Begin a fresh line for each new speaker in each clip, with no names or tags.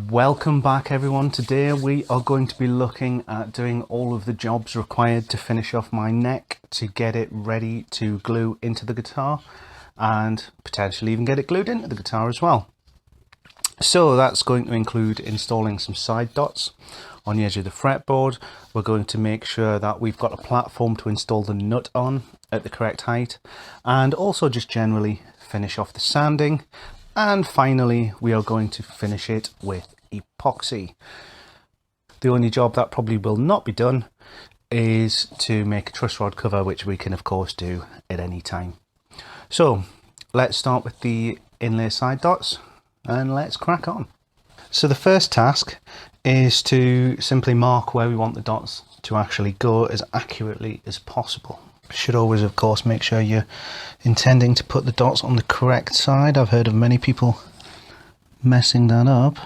Welcome back everyone. Today we are going to be looking at doing all of the jobs required to finish off my neck to get it ready to glue into the guitar and potentially even get it glued into the guitar as well. So that's going to include installing some side dots on the edge of the fretboard. We're going to make sure that we've got a platform to install the nut on at the correct height, and also just generally finish off the sanding. And finally, we are going to finish it with epoxy. The only job that probably will not be done is to make a truss rod cover, which we can of course do at any time. So let's start with the inlay side dots and let's crack on. So the first task is to simply mark where we want the dots to actually go as accurately as possible. Should always of course make sure you're intending to put the dots on the correct side. I've heard of many people messing that up.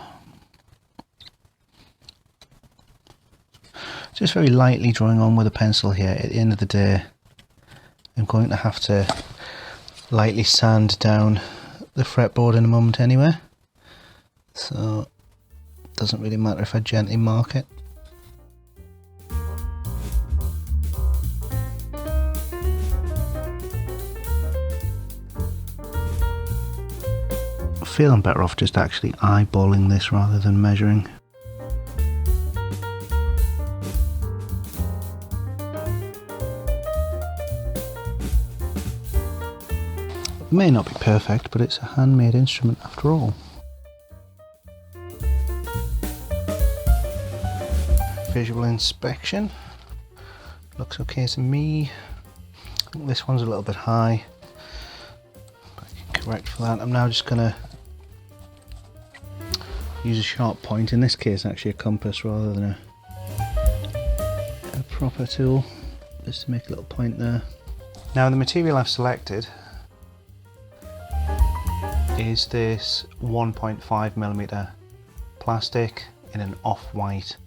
Just very lightly drawing on with a pencil here. At the end of the day, I'm going to have to lightly sand down the fretboard in a moment anyway, so it doesn't really matter if I gently mark it. I feel I'm better off just actually eyeballing this rather than measuring. It may not be perfect, but it's a handmade instrument after all. Visual inspection. Looks okay to me. I think this one's a little bit high. But I can correct for that. I'm now just going to use a sharp point, in this case actually a compass rather than a proper tool, just to make a little point there. Now the material I've selected is this 1.5mm plastic in an off-white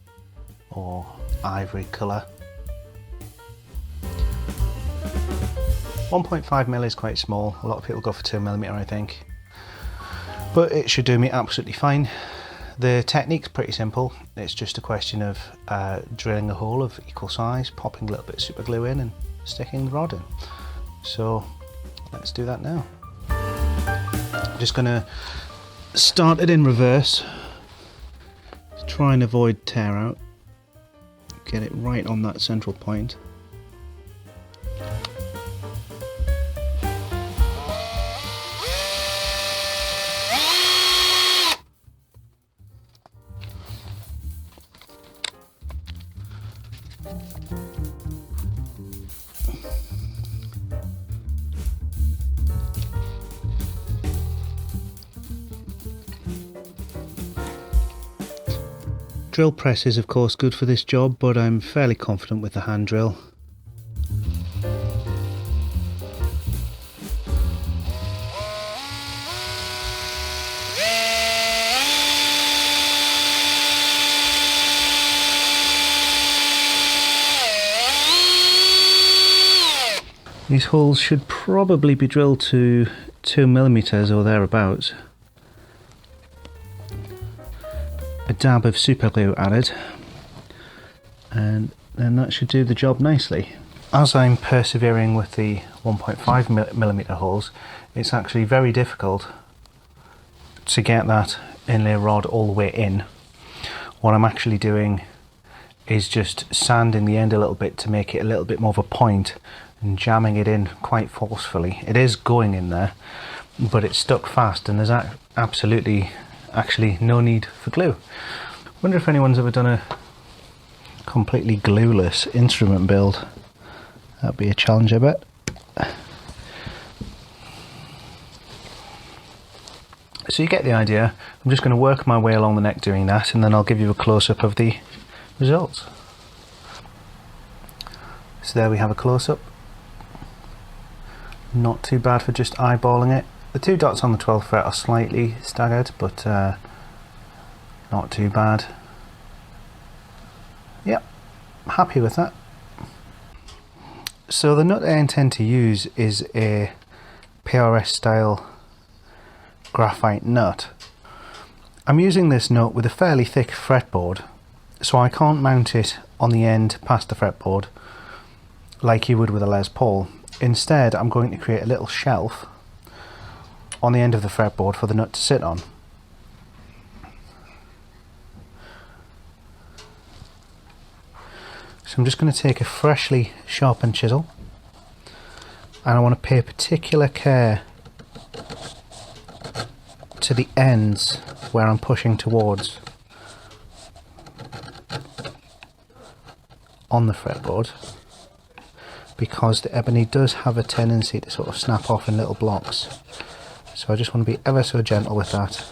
or ivory colour. 1.5mm is quite small, a lot of people go for 2mm I think, but it should do me absolutely fine. The technique's pretty simple. It's just a question of drilling a hole of equal size, popping a little bit of super glue in and sticking the rod in. So let's do that now. I'm just going to start it in reverse, try and avoid tear out, get it right on that central point. Drill press is of course good for this job, but I'm fairly confident with the hand drill. These holes should probably be drilled to 2mm or thereabouts. A dab of super glue added, and then that should do the job nicely. As I'm persevering with the 1.5mm holes, it's actually very difficult to get that inlay rod all the way in. What I'm actually doing is just sanding the end a little bit to make it a little bit more of a point and jamming it in quite forcefully. It is going in there, but it's stuck fast and there's absolutely actually no need for glue. Wonder if anyone's ever done a completely glueless instrument build. That'd be a challenge, I bet. So you get the idea. I'm just going to work my way along the neck doing that, and then I'll give you a close-up of the results. So there we have a close-up. Not too bad for just eyeballing it. The two dots on the 12th fret are slightly staggered, but not too bad. Yep, happy with that. So the nut I intend to use is a PRS style graphite nut. I'm using this nut with a fairly thick fretboard, so I can't mount it on the end past the fretboard like you would with a Les Paul. Instead, I'm going to create a little shelf on the end of the fretboard for the nut to sit on. So I'm just going to take a freshly sharpened chisel, and I want to pay particular care to the ends where I'm pushing towards on the fretboard, because the ebony does have a tendency to sort of snap off in little blocks. So I just want to be ever so gentle with that,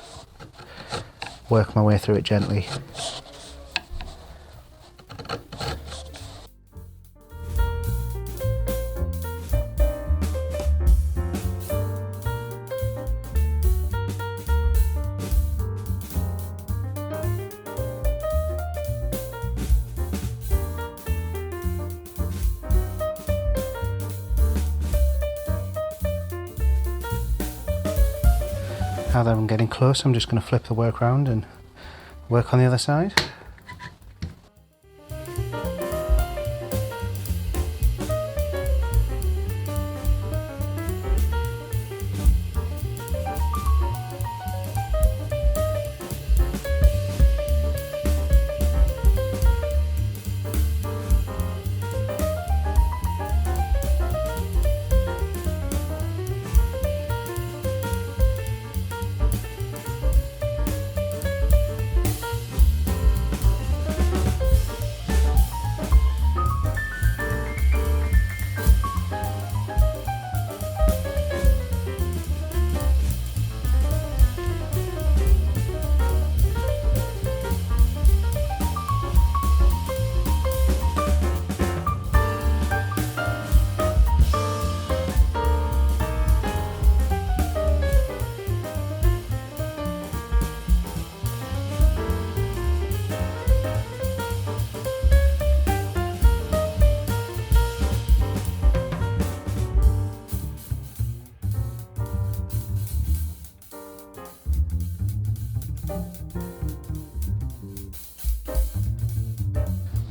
work my way through it gently. Now that I'm getting close, I'm just going to flip the work around and work on the other side.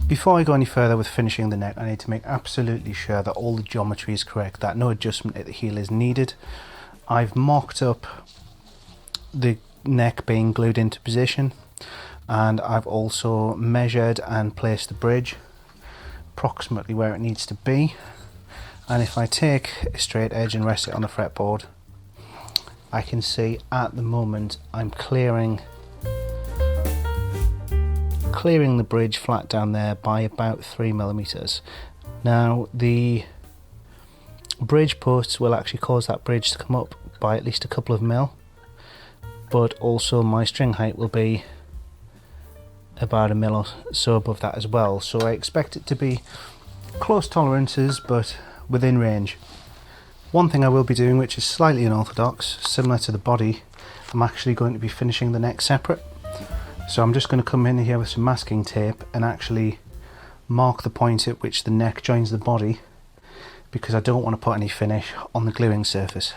Before I go any further with finishing the neck, I need to make absolutely sure that all the geometry is correct, that no adjustment at the heel is needed. I've mocked up the neck being glued into position, and I've also measured and placed the bridge approximately where it needs to be. And if I take a straight edge and rest it on the fretboard, I can see at the moment I'm clearing the bridge flat down there by about 3mm. Now the bridge posts will actually cause that bridge to come up by at least a couple of mil, but also my string height will be about a mil or so above that as well, so I expect it to be close tolerances but within range. One thing I will be doing, which is slightly unorthodox, similar to the body, I'm actually going to be finishing the neck separate. So I'm just going to come in here with some masking tape and actually mark the point at which the neck joins the body, because I don't want to put any finish on the gluing surface.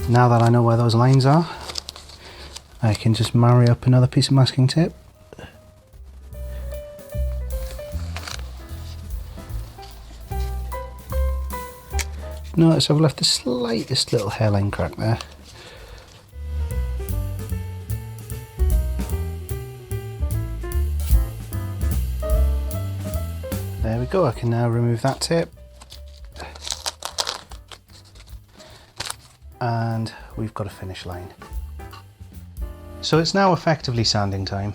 Now that I know where those lines are, I can just marry up another piece of masking tape. Notice I've left the slightest little hairline crack there. There we go, I can now remove that tape. And we've got a finish line. So it's now effectively sanding time.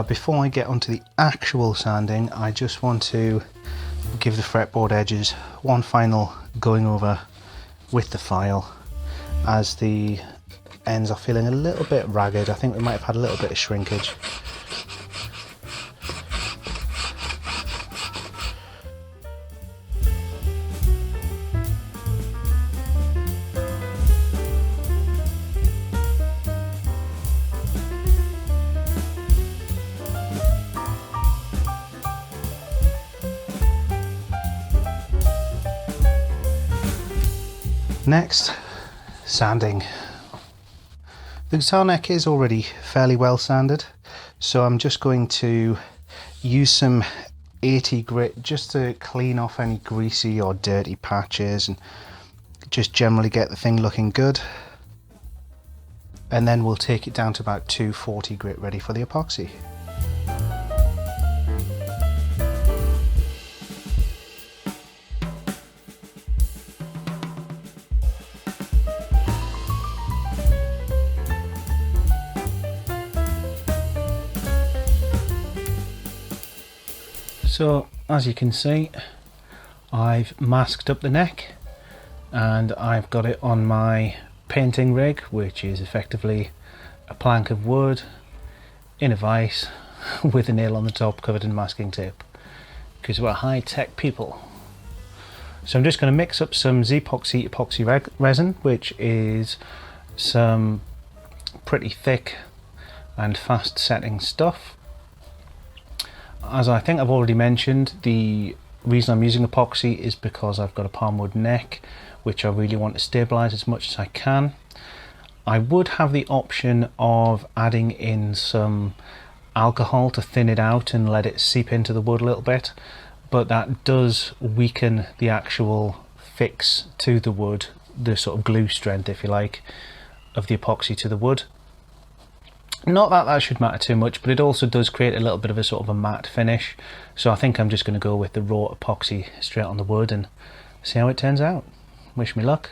Before I get onto the actual sanding, I just want to give the fretboard edges one final going over with the file, as the ends are feeling a little bit ragged. I think we might have had a little bit of shrinkage. Next, sanding. The guitar neck is already fairly well sanded, so I'm just going to use some 80 grit just to clean off any greasy or dirty patches and just generally get the thing looking good. And then we'll take it down to about 240 grit ready for the epoxy. So as you can see, I've masked up the neck and I've got it on my painting rig, which is effectively a plank of wood in a vise with a nail on the top covered in masking tape, because we're high-tech people. So I'm just going to mix up some z-poxy epoxy resin, which is some pretty thick and fast setting stuff. As I think I've already mentioned, the reason I'm using epoxy is because I've got a palm wood neck which I really want to stabilize as much as I can. I would have the option of adding in some alcohol to thin it out and let it seep into the wood a little bit, but that does weaken the actual fix to the wood, the sort of glue strength, if you like, of the epoxy to the wood. Not that that should matter too much, but it also does create a little bit of a sort of a matte finish. So I think I'm just going to go with the raw epoxy straight on the wood and see how it turns out. Wish me luck.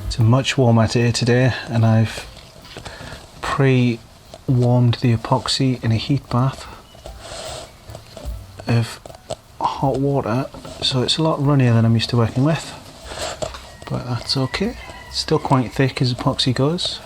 It's a much warmer day today and I've pre-warmed the epoxy in a heat bath of hot water, so it's a lot runnier than I'm used to working with, but that's okay. It's still quite thick as epoxy goes.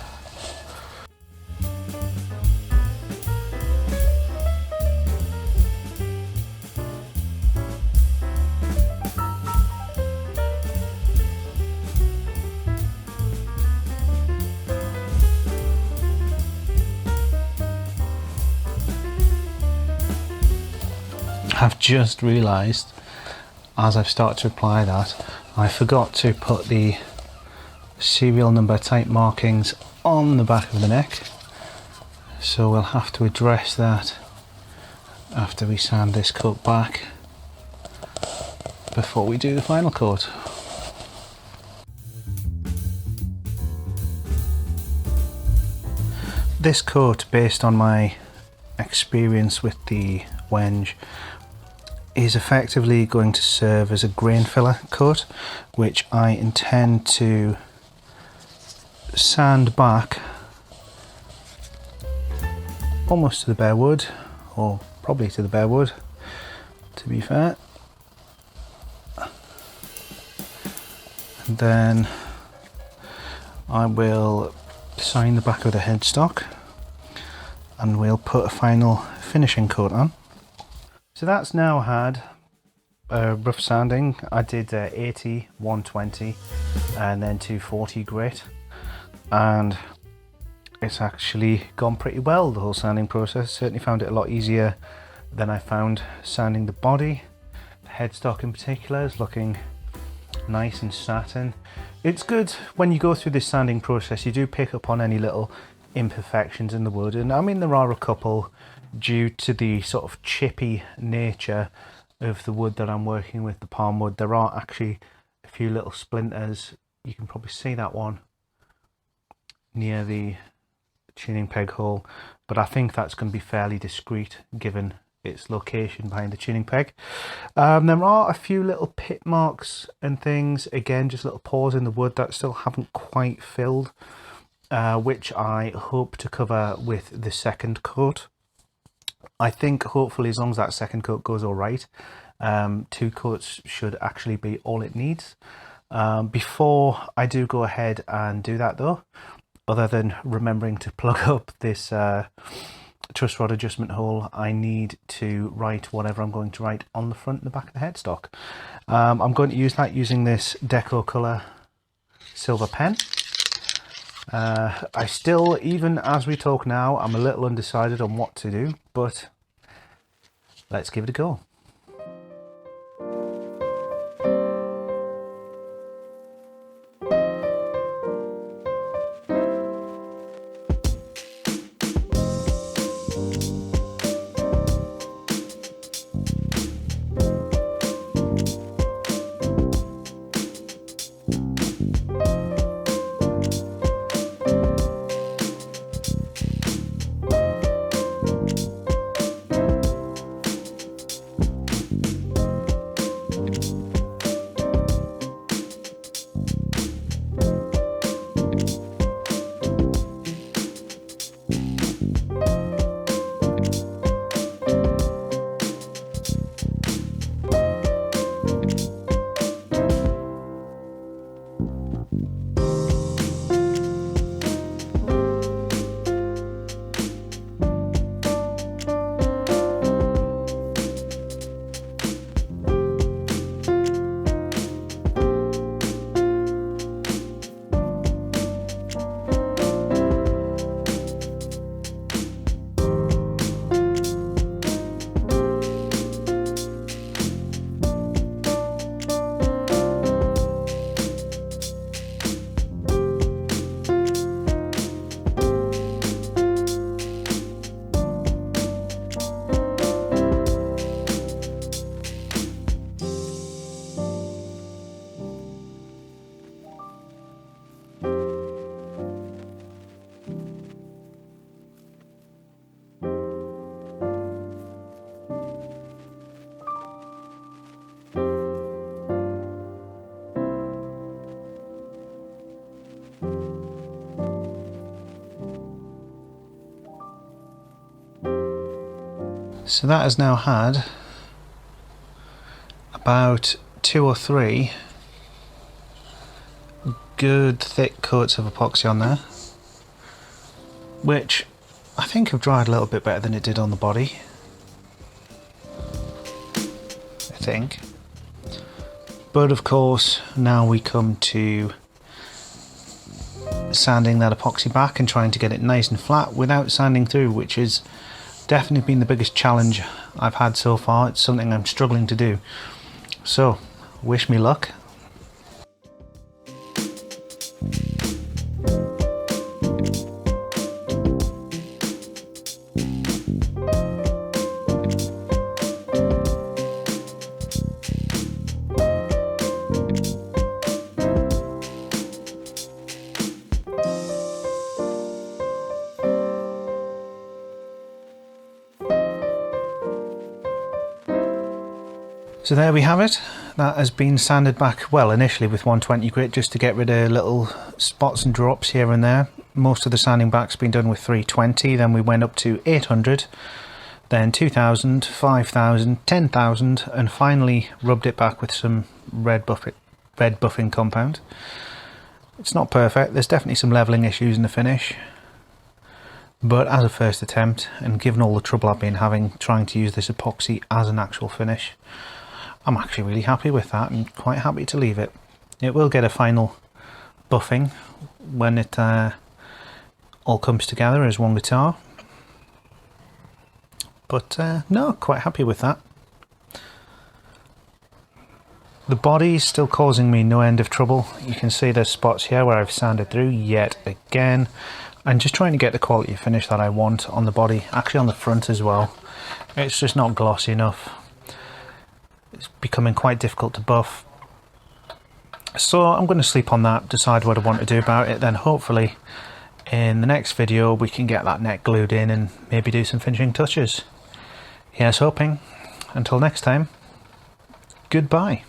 I've just realised as I've started to apply that I forgot to put the serial number type markings on the back of the neck, so we'll have to address that after we sand this coat back before we do the final coat. This coat, based on my experience with the Wenge, is effectively going to serve as a grain filler coat, which I intend to sand back almost to the bare wood, or probably to the bare wood to be fair, and then I will sign the back of the headstock and we'll put a final finishing coat on. So that's now had rough sanding. I did 80, 120 and then 240 grit, and it's actually gone pretty well, the whole sanding process. Certainly found it a lot easier than I found sanding the body. The headstock in particular is looking nice and satin. It's good when you go through this sanding process, you do pick up on any little imperfections in the wood, and I mean there are a couple due to the sort of chippy nature of the wood that I'm working with, the palm wood. There are actually a few little splinters. You can probably see that one near the tuning peg hole, but I think that's going to be fairly discreet given its location behind the tuning peg. There are a few little pit marks and things, again just little pores in the wood that still haven't quite filled, which I hope to cover with the second coat. I think hopefully as long as that second coat goes all right, 2 coats should actually be all it needs. Before I do go ahead and do that though, other than remembering to plug up this truss rod adjustment hole, I need to write whatever I'm going to write on the front and the back of the headstock. I'm going to use that using this Deco Colour silver pen. I still, even as we talk now, I'm a little undecided on what to do, but let's give it a go. So that has now had about 2 or 3 good thick coats of epoxy on there, which I think have dried a little bit better than it did on the body, I think. But of course now we come to sanding that epoxy back and trying to get it nice and flat without sanding through, which has definitely been the biggest challenge I've had so far. It's something I'm struggling to do. So, wish me luck. So there we have it. That has been sanded back, well, initially with 120 grit just to get rid of little spots and drops here and there. Most of the sanding back's been done with 320, then we went up to 800, then 2000, 5000, 10,000, and finally rubbed it back with some red buffing compound. It's not perfect, there's definitely some levelling issues in the finish, but as a first attempt, and given all the trouble I've been having trying to use this epoxy as an actual finish, I'm actually really happy with that and quite happy to leave it. It will get a final buffing when it all comes together as one guitar, but no, quite happy with that. The body's still causing me no end of trouble. You can see there's spots here where I've sanded through yet again. I'm just trying to get the quality of finish that I want on the body, actually on the front as well. It's just not glossy enough. It's becoming quite difficult to buff. So I'm going to sleep on that, decide what I want to do about it, then hopefully in the next video we can get that neck glued in and maybe do some finishing touches. Here's hoping. Until next time, goodbye.